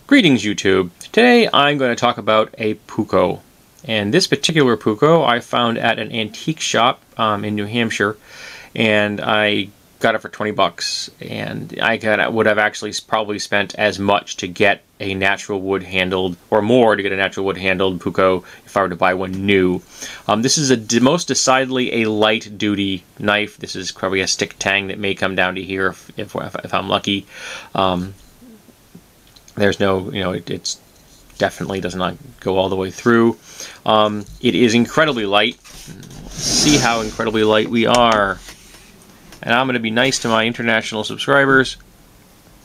Greetings YouTube. Today I'm going to talk about a Puukko. And this particular Puukko I found at an antique shop in New Hampshire, and I got it for 20 bucks. And would have actually probably spent as much to get a natural wood handled, or more to get a natural wood handled Puukko if I were to buy one new. This is most decidedly a light duty knife. This is probably a stick tang that may come down to here if I'm lucky. There's no, it's definitely does not go all the way through. It is incredibly light. Let's see how incredibly light we are. And I'm going to be nice to my international subscribers.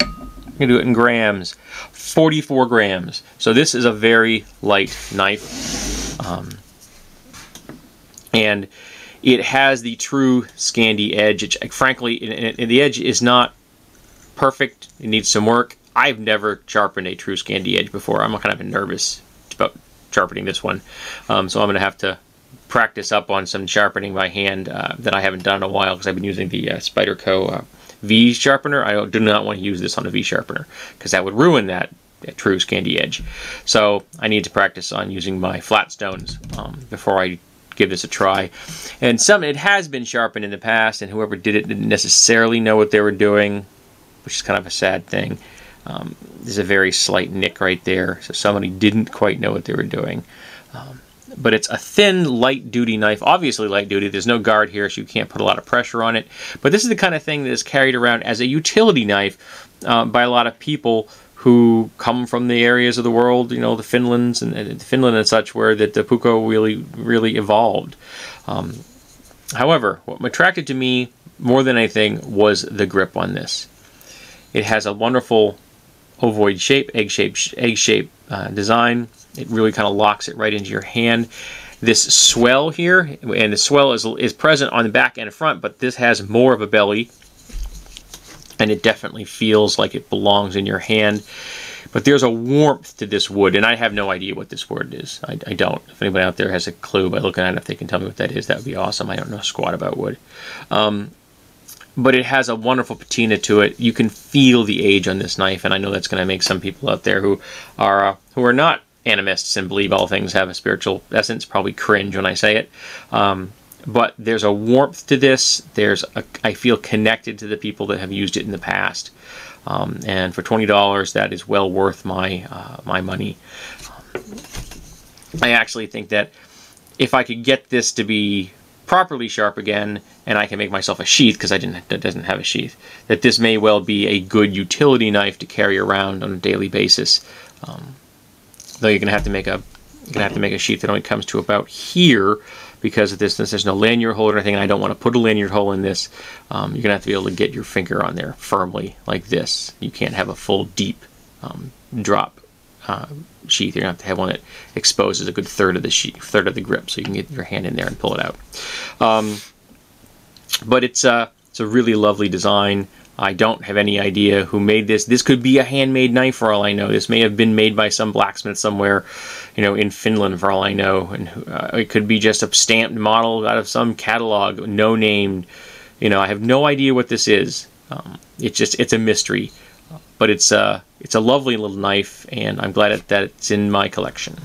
I'm going to do it in grams. 44 grams. So this is a very light knife. And it has the true Scandi edge. Frankly, the edge is not perfect. It needs some work. I've never sharpened a true Scandi edge before. I'm kind of nervous about sharpening this one. So I'm going to have to practice up on some sharpening by hand that I haven't done in a while because I've been using the Spyderco V sharpener. I do not want to use this on a V sharpener because that would ruin that true Scandi edge. So I need to practice on using my flat stones before I give this a try. And it has been sharpened in the past, and whoever did it didn't necessarily know what they were doing, which is kind of a sad thing. There's a very slight nick right there, so somebody didn't quite know what they were doing. But it's a thin, light-duty knife. Obviously light-duty. There's no guard here, so you can't put a lot of pressure on it. But this is the kind of thing that is carried around as a utility knife by a lot of people who come from the areas of the world, the Finland and such, where the Puukko really evolved. However, what attracted to me more than anything was the grip on this. It has a wonderful ovoid shape, egg-shape design. It really kind of locks it right into your hand. This swell here, and the swell is present on the back and front, but this has more of a belly, and it definitely feels like it belongs in your hand. But there's a warmth to this wood, and I have no idea what this wood is. I don't. If anybody out there has a clue by looking at it, if they can tell me what that is, that would be awesome. I don't know squat about wood. But it has a wonderful patina to it. You can feel the age on this knife, and I know that's going to make some people out there who are not animists and believe all things have a spiritual essence probably cringe when I say it. But there's a warmth to this. I feel connected to the people that have used it in the past, and for $20, that is well worth my money. I actually think that if I could get this to be properly sharp again, and I can make myself a sheath because it doesn't have a sheath, that this may well be a good utility knife to carry around on a daily basis. Though you're gonna have to make a sheath that only comes to about here because of this. There's no lanyard hole or anything, and I don't want to put a lanyard hole in this. You're gonna have to be able to get your finger on there firmly like this. You can't have a full deep drop sheath. You're gonna have to have one that exposes a good third of the grip, so you can get your hand in there and pull it out. But it's a really lovely design. I don't have any idea who made this. This could be a handmade knife for all I know. This may have been made by some blacksmith somewhere, in Finland for all I know, and it could be just a stamped model out of some catalog, no named. I have no idea what this is. It's a mystery. But it's a lovely little knife, and I'm glad that it's in my collection.